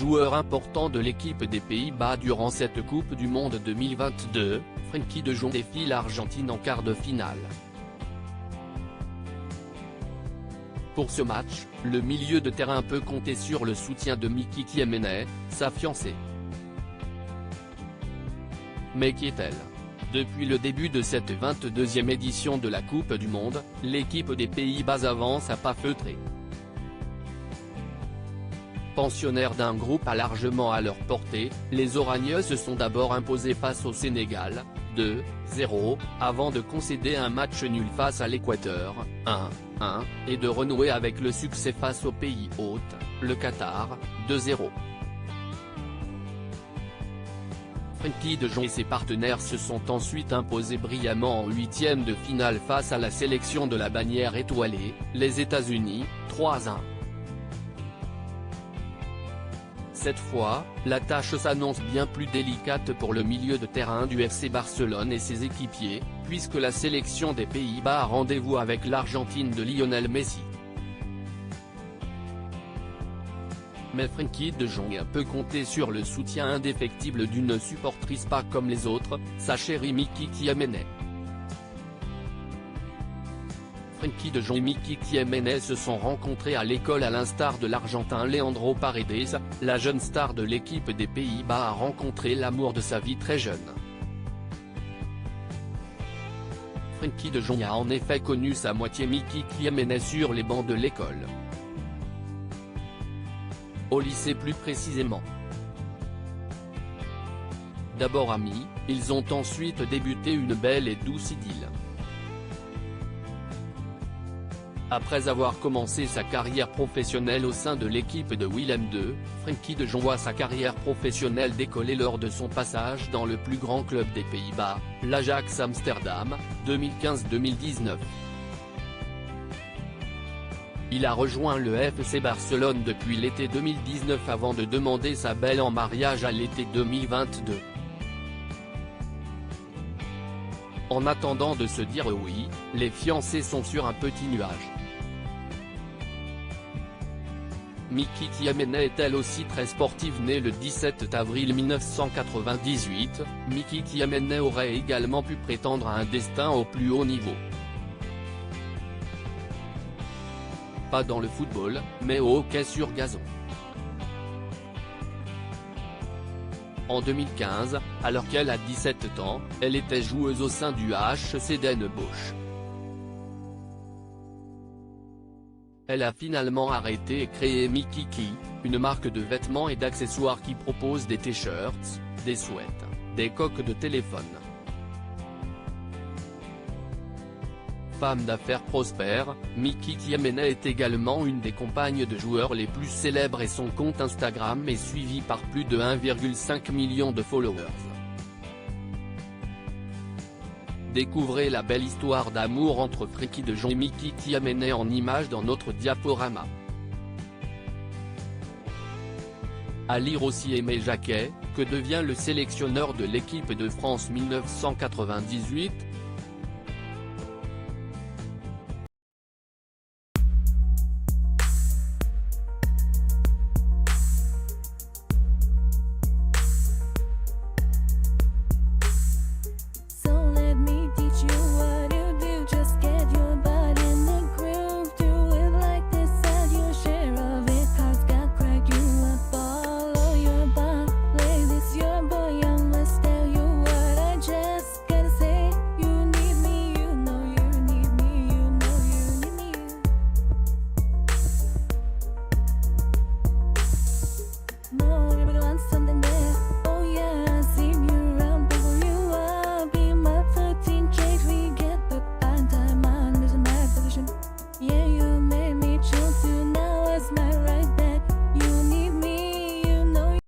joueur important de l'équipe des Pays-Bas durant cette Coupe du Monde 2022, Frenkie de Jong défie l'Argentine en quart de finale. Pour ce match, le milieu de terrain peut compter sur le soutien de Miki Kiemenay, sa fiancée. Mais qui est-elle ? Depuis le début de cette 22e édition de la Coupe du Monde, l'équipe des Pays-Bas avance à pas feutrés. Pensionnaires d'un groupe largement à leur portée, les Oragneux se sont d'abord imposés face au Sénégal, 2-0, avant de concéder un match nul face à l'Équateur, 1-1, et de renouer avec le succès face au pays hôte, le Qatar, 2-0. Frenkie de Jong et ses partenaires se sont ensuite imposés brillamment en huitième de finale face à la sélection de la bannière étoilée, les États-Unis, 3-1. Cette fois, la tâche s'annonce bien plus délicate pour le milieu de terrain du FC Barcelone et ses équipiers, puisque la sélection des Pays-Bas a rendez-vous avec l'Argentine de Lionel Messi. Mais Frenkie de Jong peut compter sur le soutien indéfectible d'une supportrice pas comme les autres, sa chérie Miki Kiemenay. Frenkie de Jong et Miki Kiemenay se sont rencontrés à l'école à l'instar de l'Argentin Leandro Paredes, la jeune star de l'équipe des Pays-Bas a rencontré l'amour de sa vie très jeune. Frenkie de Jong a en effet connu sa moitié Miki Kiemenay sur les bancs de l'école. Au lycée plus précisément. D'abord amis, ils ont ensuite débuté une belle et douce idylle. Après avoir commencé sa carrière professionnelle au sein de l'équipe de Willem II, Frenkie de Jong voit sa carrière professionnelle décoller lors de son passage dans le plus grand club des Pays-Bas, l'Ajax Amsterdam, 2015-2019. Il a rejoint le FC Barcelone depuis l'été 2019 avant de demander sa belle en mariage à l'été 2022. En attendant de se dire oui, les fiancés sont sur un petit nuage. Miki Kiemenay est elle aussi très sportive. Née le 17 avril 1998, Miki Kiemenay aurait également pu prétendre à un destin au plus haut niveau. Pas dans le football, mais au hockey sur gazon. En 2015, alors qu'elle a 17 ans, elle était joueuse au sein du HC Den Bosch. Elle a finalement arrêté et créé Mikiki, une marque de vêtements et d'accessoires qui propose des t-shirts, des sweats, des coques de téléphone. Femme d'affaires prospère, Miki Kiemenay est également une des compagnes de joueurs les plus célèbres et son compte Instagram est suivi par plus de 1,5 million de followers. Découvrez la belle histoire d'amour entre Frenkie de Jong et Miki Kiemenay en images dans notre diaporama. À lire aussi Aimé Jacquet, que devient le sélectionneur de l'équipe de France 1998,